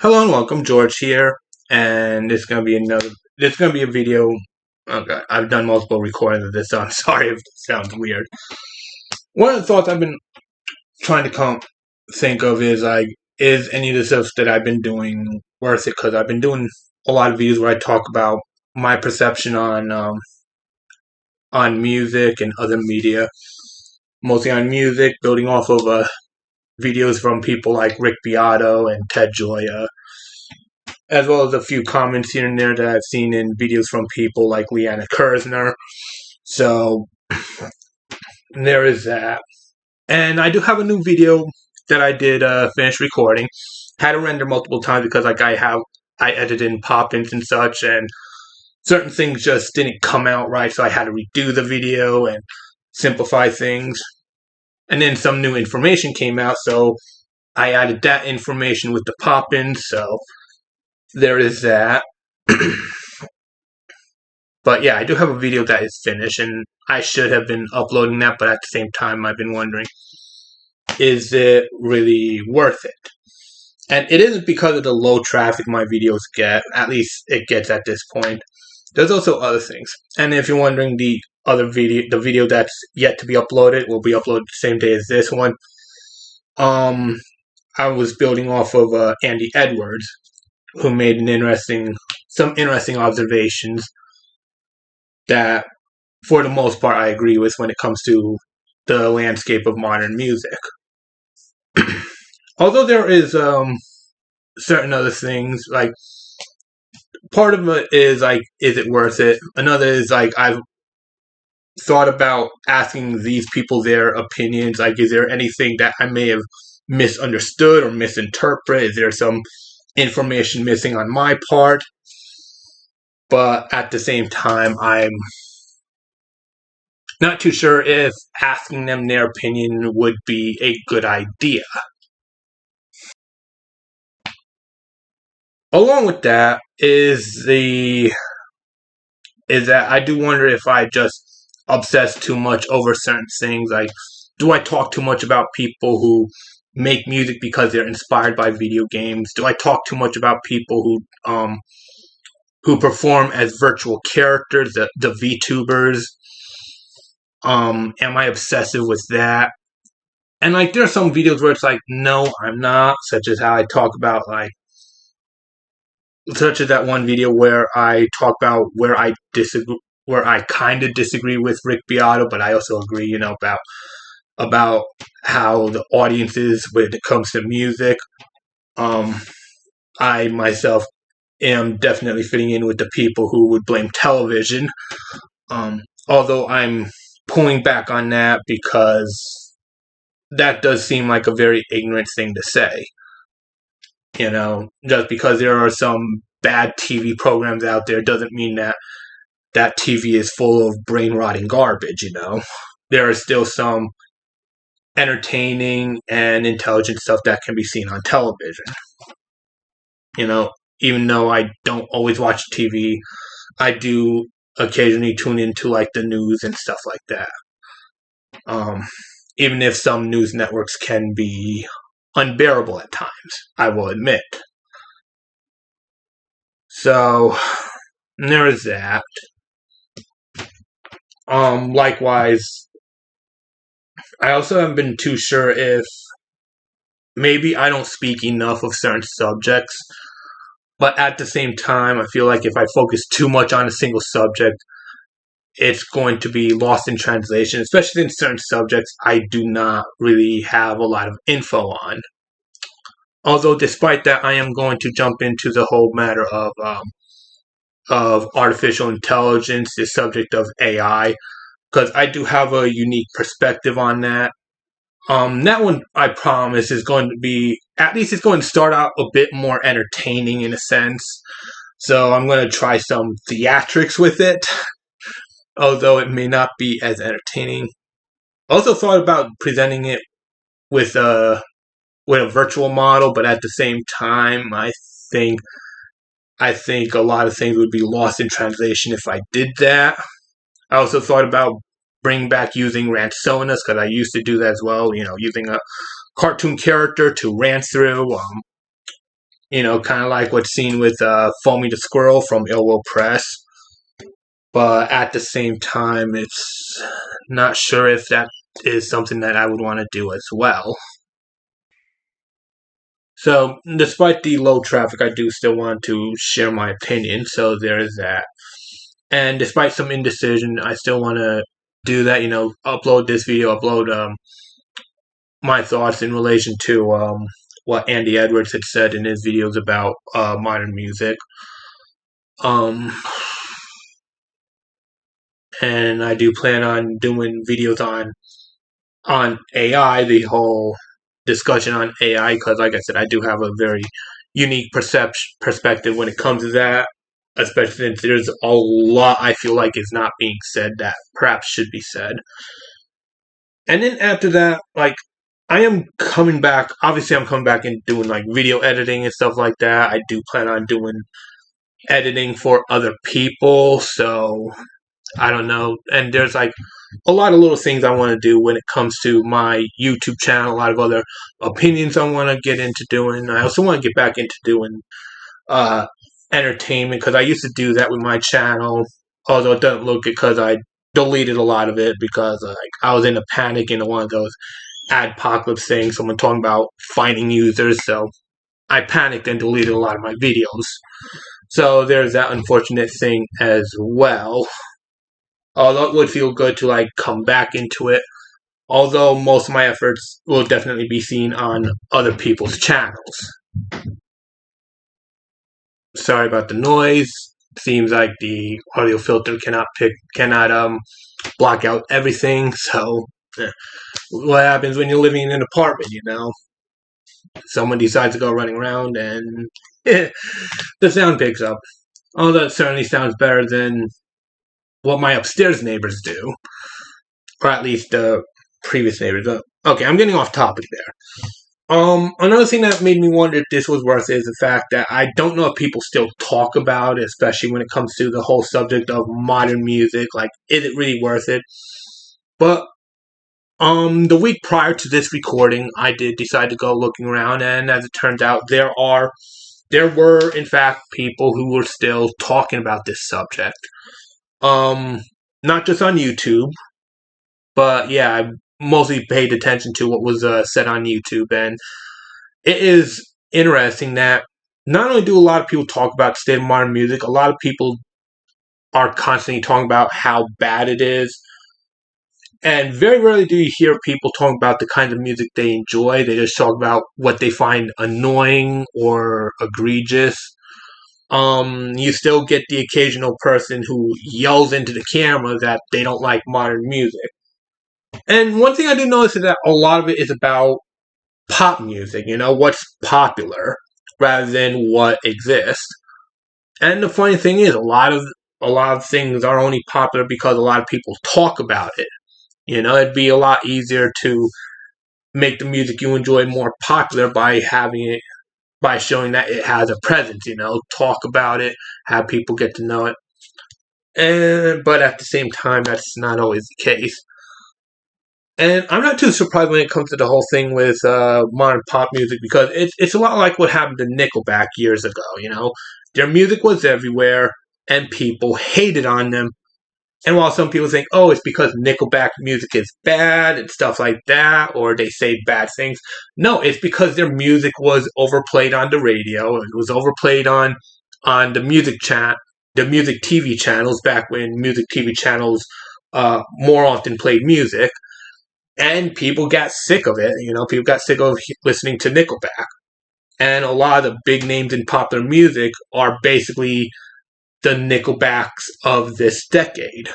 Hello and welcome, George here, and this is gonna be another. This is gonna be a video. Okay, I've done multiple recordings of this, so I'm sorry if it sounds weird. One of the thoughts I've been trying to think of is is any of the stuff that I've been doing worth it? Because I've been doing a lot of videos where I talk about my perception on music and other media, mostly on music, building off of videos from people like Rick Beato and Ted Gioia, as well as a few comments here and there that I've seen in videos from people like Leanna Kersner. So there is that. And I do have a new video that I did finish recording. Had to render multiple times because I edited in pop-ins and such, and certain things just didn't come out right, so I had to redo the video and simplify things. And then some new information came out, so I added that information with the pop-ins, so there is that. But yeah, I do have a video that is finished, and I should have been uploading that, but at the same time, I've been wondering, is it really worth it? And it isn't because of the low traffic my videos get, at least it gets at this point. There's also other things. And if you're wondering, the video that's yet to be uploaded will be uploaded the same day as this one. I was building off of Andy Edwards, who made some interesting observations that, for the most part, I agree with when it comes to the landscape of modern music. Although there is certain other things, like, part of it is like, is it worth it? Another is like, I've thought about asking these people their opinions, like, is there anything that I may have misunderstood or misinterpreted? Is there some information missing on my part? But at the same time, I'm not too sure if asking them their opinion would be a good idea. Along with that is that I do wonder if I just obsess too much over certain things. Like, do I talk too much about people who make music because they're inspired by video games? Do I talk too much about people who perform as virtual characters, the VTubers? Am I obsessive with that? And like, there are some videos where it's like, no, I'm not, such as how I talk about, like, such as that one video where I talk about where I kind of disagree with Rick Beato, but I also agree, about how the audience is when it comes to music. I myself am definitely fitting in with the people who would blame television. Although I'm pulling back on that because that does seem like a very ignorant thing to say. Just because there are some bad TV programs out there doesn't mean that TV is full of brain-rotting garbage, There is still some entertaining and intelligent stuff that can be seen on television. Even though I don't always watch TV, I do occasionally tune into, like, the news and stuff like that. Even if some news networks can be unbearable at times, I will admit. So there is that. Likewise, I also haven't been too sure if maybe I don't speak enough of certain subjects, but at the same time, I feel like if I focus too much on a single subject, it's going to be lost in translation, especially in certain subjects I do not really have a lot of info on. Although, despite that, I am going to jump into the whole matter of artificial intelligence, the subject of AI, because I do have a unique perspective on that. That one, I promise, is going to be, at least it's going to start out a bit more entertaining in a sense. So I'm going to try some theatrics with it, although it may not be as entertaining. I also thought about presenting it with a virtual model, but at the same time, I think a lot of things would be lost in translation if I did that. I also thought about bringing back using Ransonas, because I used to do that as well, using a cartoon character to rant through. kind of like what's seen with Foamy the Squirrel from Ill Will Press. But at the same time, it's not sure if that is something that I would want to do as well. So, despite the low traffic, I do still want to share my opinion, so there is that. And despite some indecision, I still want to do that, upload this video, upload my thoughts in relation to what Andy Edwards had said in his videos about modern music. And I do plan on doing videos on AI, the whole discussion on AI, because like I said, I do have a very unique perspective when it comes to that, especially since there's a lot I feel like is not being said that perhaps should be said. And then after that, like, I am coming back, obviously I'm coming back and doing like video editing and stuff like that. I do plan on doing editing for other people, so I don't know. And there's like a lot of little things I want to do when it comes to my YouTube channel, a lot of other opinions I want to get into doing. I also want to get back into doing entertainment, because I used to do that with my channel, although it doesn't look good because I deleted a lot of it because like I was in a panic in one of those adpocalypse things, someone talking about finding users, so I panicked and deleted a lot of my videos. So there's that unfortunate thing as well. Although it would feel good to like come back into it, although most of my efforts will definitely be seen on other people's channels. Sorry about the noise. Seems like the audio filter cannot block out everything. So what happens when you're living in an apartment? Someone decides to go running around and the sound picks up. Although it certainly sounds better than what my upstairs neighbors do, or at least the previous neighbors. Okay, I'm getting off topic there. Another thing that made me wonder if this was worth it is the fact that I don't know if people still talk about it, especially when it comes to the whole subject of modern music. Like, is it really worth it? But the week prior to this recording, I did decide to go looking around, and as it turns out, there were in fact people who were still talking about this subject. Not just on YouTube, but yeah, I mostly paid attention to what was said on YouTube, and it is interesting that not only do a lot of people talk about the state of modern music, a lot of people are constantly talking about how bad it is, and very rarely do you hear people talk about the kind of music they enjoy. They just talk about what they find annoying or egregious. You still get the occasional person who yells into the camera that they don't like modern music. And one thing I do notice is that a lot of it is about pop music, what's popular rather than what exists. And the funny thing is, a lot of things are only popular because a lot of people talk about it. It'd be a lot easier to make the music you enjoy more popular by showing that it has a presence, talk about it, have people get to know it. But at the same time, that's not always the case. And I'm not too surprised when it comes to the whole thing with modern pop music, because it's a lot like what happened to Nickelback years ago, Their music was everywhere, and people hated on them. And while some people think, oh, it's because Nickelback music is bad and stuff like that, or they say bad things, no, it's because their music was overplayed on the radio. It was overplayed on the music TV channels back when music TV channels more often played music. And people got sick of it. People got sick of listening to Nickelback. And a lot of the big names in popular music are basically the Nickelbacks of this decade,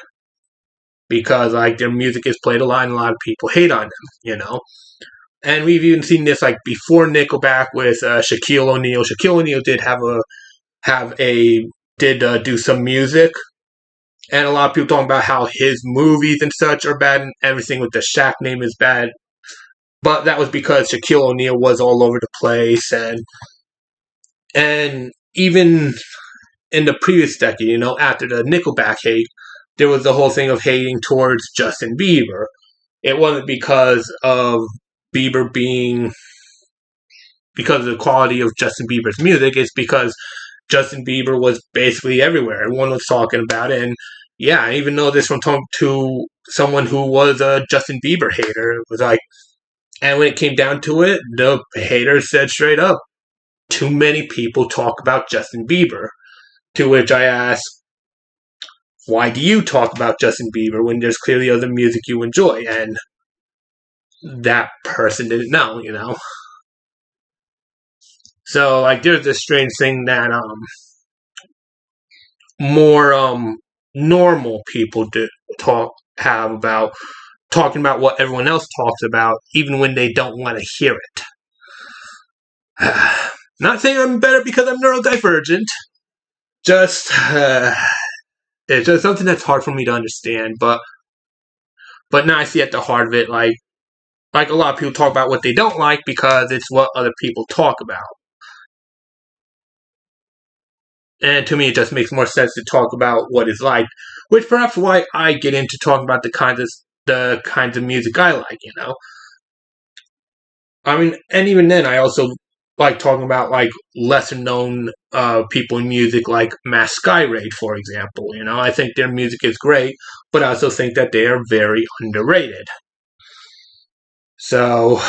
because like their music is played a lot and a lot of people hate on them, And we've even seen this like before Nickelback with Shaquille O'Neal. Shaquille O'Neal did do some music, and a lot of people talking about how his movies and such are bad, and everything with the Shaq name is bad. But that was because Shaquille O'Neal was all over the place, and even in the previous decade, after the Nickelback hate, there was the whole thing of hating towards Justin Bieber. It wasn't because of Bieber being because of the quality of Justin Bieber's music. It's because Justin Bieber was basically everywhere. Everyone was talking about it. And yeah, I even know this from talking to someone who was a Justin Bieber hater. It was like, and when it came down to it, the haters said straight up, too many people talk about Justin Bieber. To which I asked, why do you talk about Justin Bieber when there's clearly other music you enjoy? And that person didn't know, you know? So, like, there's this strange thing that more normal people have about talking about what everyone else talks about, even when they don't want to hear it. Not saying I'm better because I'm neurodivergent. Just it's just something that's hard for me to understand. But now I see at the heart of it, like a lot of people talk about what they don't like because it's what other people talk about. And to me, it just makes more sense to talk about what it's like, which perhaps why I get into talking about the kinds of music I like. You know, I mean, and even then, I also like talking about like lesser known people in music, like Mass Skyraid, for example. You know, I think their music is great, but I also think that they are very underrated. So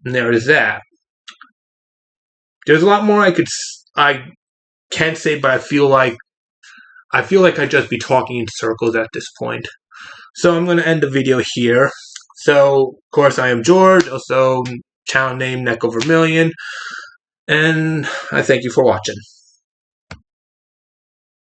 there is that. There's a lot more I can say, but I feel like I'd just be talking in circles at this point. So I'm going to end the video here. So, of course, I am George, also channel name Neko Vermillion, and I thank you for watching.